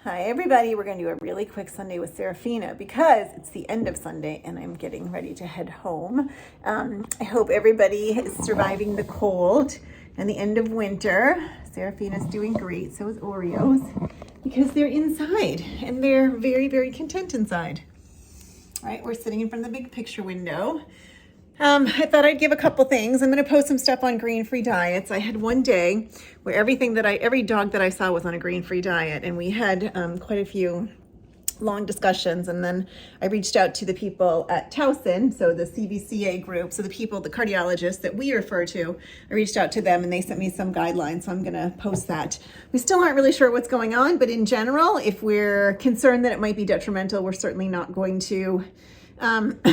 Hi everybody, we're going to do a really quick Sunday with Serafina because it's the end of Sunday and I'm getting ready to head home. I hope everybody is surviving the cold and the end of winter. Serafina's doing great, so is Oreos, because they're inside and they're very, very content inside. All right, we're sitting in front of the big picture window. I thought I'd give a couple things. I'm going to post some stuff on grain-free diets. I had one day where every dog that I saw was on a grain-free diet, and we had quite a few long discussions. And then I reached out to the people at Towson, so the CVCA group, so the cardiologists that we refer to. I reached out to them and they sent me some guidelines, so I'm going to post that. We still aren't really sure what's going on, but in general, if we're concerned that it might be detrimental, we're certainly not going to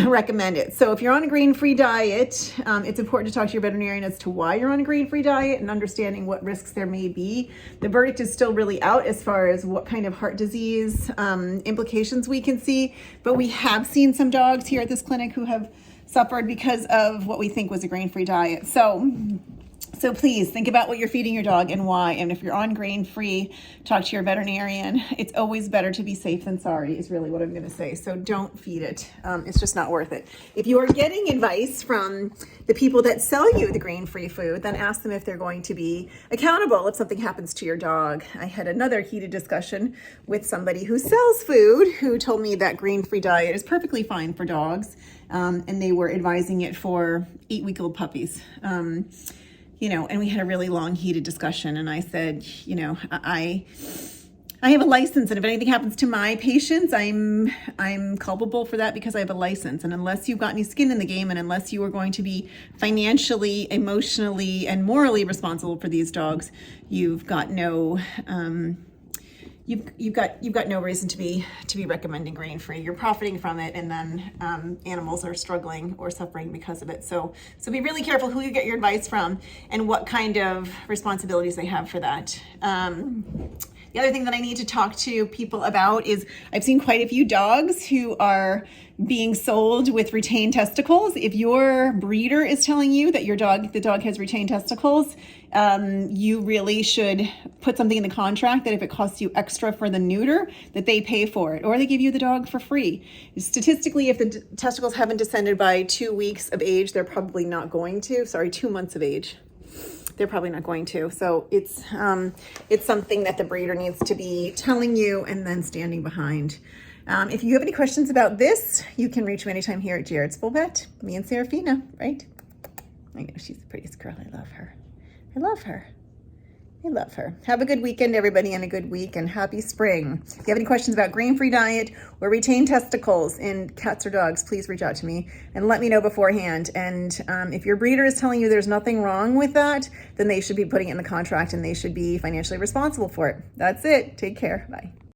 recommend it. So if you're on a grain-free diet, it's important to talk to your veterinarian as to why you're on a grain-free diet and understanding what risks there may be. The verdict is still really out as far as what kind of heart disease implications we can see, but we have seen some dogs here at this clinic who have suffered because of what we think was a grain-free diet. So please think about what you're feeding your dog and why. And if you're on grain-free, talk to your veterinarian. It's always better to be safe than sorry is really what I'm going to say. So don't feed it. It's just not worth it. If you are getting advice from the people that sell you the grain-free food, then ask them if they're going to be accountable if something happens to your dog. I had another heated discussion with somebody who sells food who told me that grain-free diet is perfectly fine for dogs. And they were advising it for 8-week-old puppies. And we had a really long heated discussion, and I said, I have a license, and if anything happens to my patients, I'm culpable for that because I have a license. And unless you've got any skin in the game, and unless you are going to be financially, emotionally, and morally responsible for these dogs, you've got no you've got no reason to be recommending grain-free. You're profiting from it, and then animals are struggling or suffering because of it. So be really careful who you get your advice from and what kind of responsibilities they have for that. The other thing that I need to talk to people about is I've seen quite a few dogs who are being sold with retained testicles. If your breeder is telling you that the dog has retained testicles, you really should put something in the contract that if it costs you extra for the neuter, that they pay for it, or they give you the dog for free. Statistically, if the testicles haven't descended by 2 weeks of age, they're probably not going to. 2 months of age. They're probably not going to. So it's something that the breeder needs to be telling you and then standing behind. If you have any questions about this, you can reach me anytime here at Jared's Full Vet. Me and Serafina, right? I know she's the prettiest girl. I love her. I love her. I love her. Have a good weekend, everybody, and a good week, and happy spring. If you have any questions about grain-free diet or retained testicles in cats or dogs, please reach out to me and let me know beforehand. And if your breeder is telling you there's nothing wrong with that, then they should be putting it in the contract and they should be financially responsible for it. That's it. Take care. Bye.